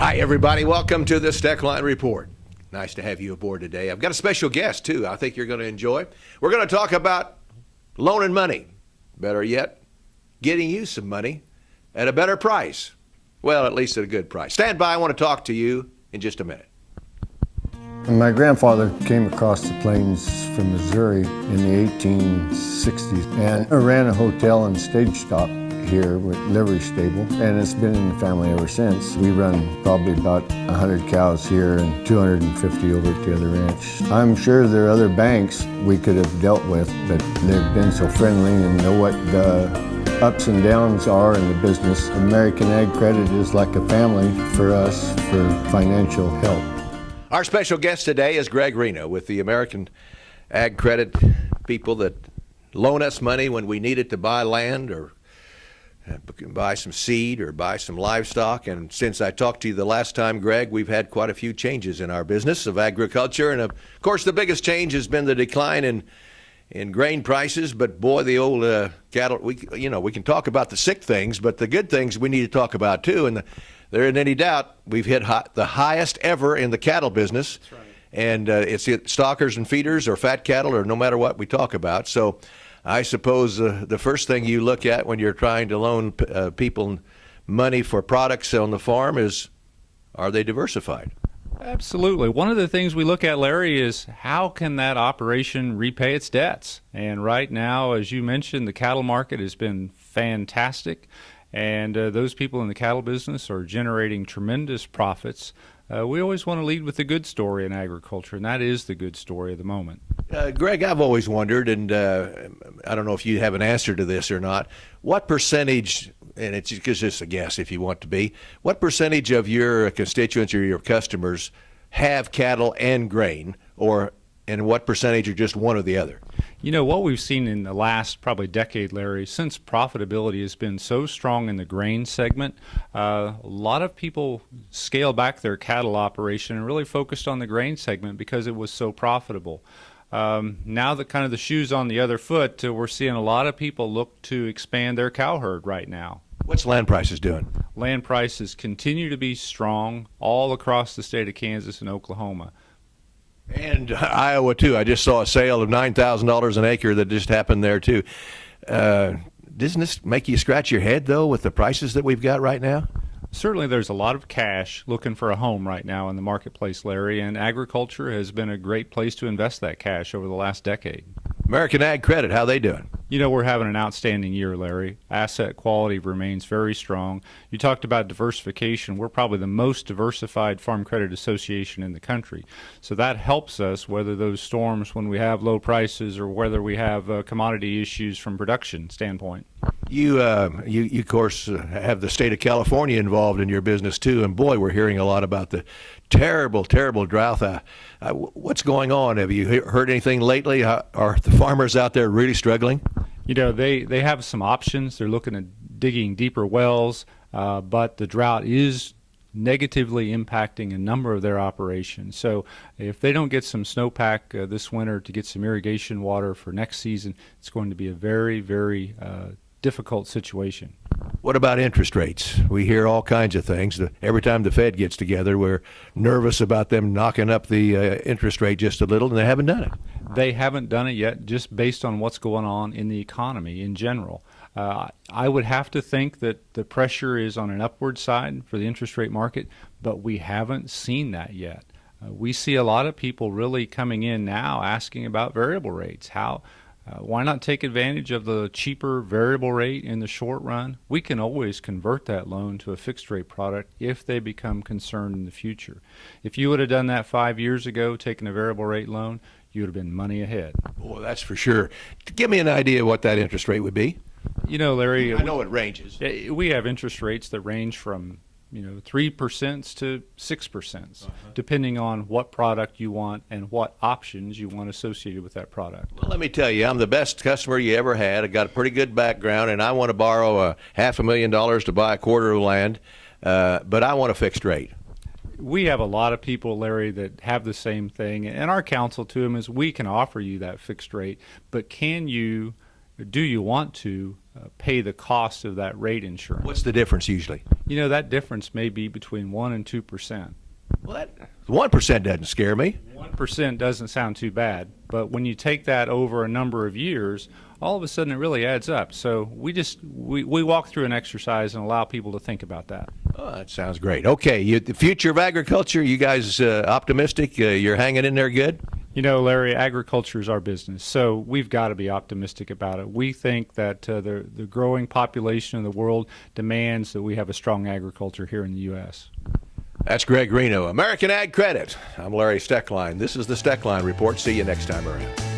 Hi, everybody. Welcome to the Steckline Report. Nice to have you aboard today. I've got a special guest, too, I think you're going to enjoy. We're going to talk about loaning money. Better yet, getting you some money at a better price. Well, at least at a good price. Stand by. I want to talk to you in just a minute. My grandfather came across the plains from Missouri in the 1860s and ran a hotel and stage stock here with livery stable, and it's been in the family ever since. We run probably about 100 cows here and 250 over at the other ranch. I'm sure there are other banks we could have dealt with, but they've been so friendly and know what the ups and downs are in the business. American Ag Credit is like a family for us for financial help. Our special guest today is Greg Reno with the American Ag Credit, people that loan us money when we need it to buy land or buy some seed or buy some livestock. And since I talked to you the last time, Greg, we've had quite a few changes in our business of agriculture. And of course, the biggest change has been the decline in grain prices. But boy, the old cattle, we can talk about the sick things, but the good things we need to talk about too. And there isn't any doubt we've hit the highest ever in the cattle business. That's right. And it's stockers and feeders or fat cattle or no matter what we talk about. So I suppose the first thing you look at when you're trying to loan people money for products on the farm is, are they diversified? Absolutely. One of the things we look at, Larry, is how can that operation repay its debts? And right now, as you mentioned, the cattle market has been fantastic. And those people in the cattle business are generating tremendous profits. We always want to lead with the good story in agriculture, and that is the good story of the moment. Greg, I've always wondered, and I don't know if you have an answer to this or not, what percentage, and it's just a guess if you want to be, what percentage of your constituents or your customers have cattle and grain, and what percentage are just one or the other? You know, what we've seen in the last probably decade, Larry, since profitability has been so strong in the grain segment, a lot of people scaled back their cattle operation and really focused on the grain segment because it was so profitable. Now that kind of the shoe's on the other foot, we're seeing a lot of people look to expand their cow herd right now. What's land prices doing? Land prices continue to be strong all across the state of Kansas and Oklahoma. And Iowa, too. I just saw a sale of $9,000 an acre that just happened there, too. Doesn't this make you scratch your head, though, with the prices that we've got right now? Certainly there's a lot of cash looking for a home right now in the marketplace, Larry, and agriculture has been a great place to invest that cash over the last decade. American Ag Credit, how they doing? You know, we're having an outstanding year, Larry. Asset quality remains very strong. You talked about diversification. We're probably the most diversified farm credit association in the country. So that helps us weather those storms when we have low prices or whether we have commodity issues from production standpoint. You of course, have the state of California involved in your business, too. And, boy, we're hearing a lot about the terrible, terrible drought. What's going on? Have you heard anything lately? Are the farmers out there really struggling? You know, they have some options. They're looking at digging deeper wells, but the drought is negatively impacting a number of their operations. So if they don't get some snowpack this winter to get some irrigation water for next season, it's going to be a very, very difficult situation. What about interest rates? We hear all kinds of things. Every time the Fed gets together, we're nervous about them knocking up the interest rate just a little, and they haven't done it. They haven't done it yet, just based on what's going on in the economy in general. I would have to think that the pressure is on an upward side for the interest rate market, but we haven't seen that yet. We see a lot of people really coming in now asking about variable rates. Why not take advantage of the cheaper variable rate in the short run? We can always convert that loan to a fixed rate product if they become concerned in the future. If you would have done that 5 years ago, taking a variable rate loan, you would have been money ahead. Well, that's for sure. Give me an idea of what that interest rate would be. You know, Larry, I know it ranges. We have interest rates that range from 3% to 6%, depending on what product you want and what options you want associated with that product. Well, let me tell you, I'm the best customer you ever had. I got a pretty good background, and I want to borrow $500,000 to buy a quarter of land, but I want a fixed rate. We have a lot of people, Larry, that have the same thing, and our counsel to them is we can offer you that fixed rate, but can you do you want to pay the cost of that rate insurance? What's the difference usually? That difference may be between 1 and 2%. Well, that 1% doesn't scare me. 1% doesn't sound too bad, but when you take that over a number of years, all of a sudden it really adds up. So we walk through an exercise and allow people to think about that. Oh, that sounds great. Okay, the future of agriculture, you guys optimistic? You're hanging in there good? Larry, agriculture is our business, so we've got to be optimistic about it. We think that the growing population of the world demands that we have a strong agriculture here in the U.S. That's Greg Reno, American Ag Credit. I'm Larry Steckline. This is the Steckline Report. See you next time around.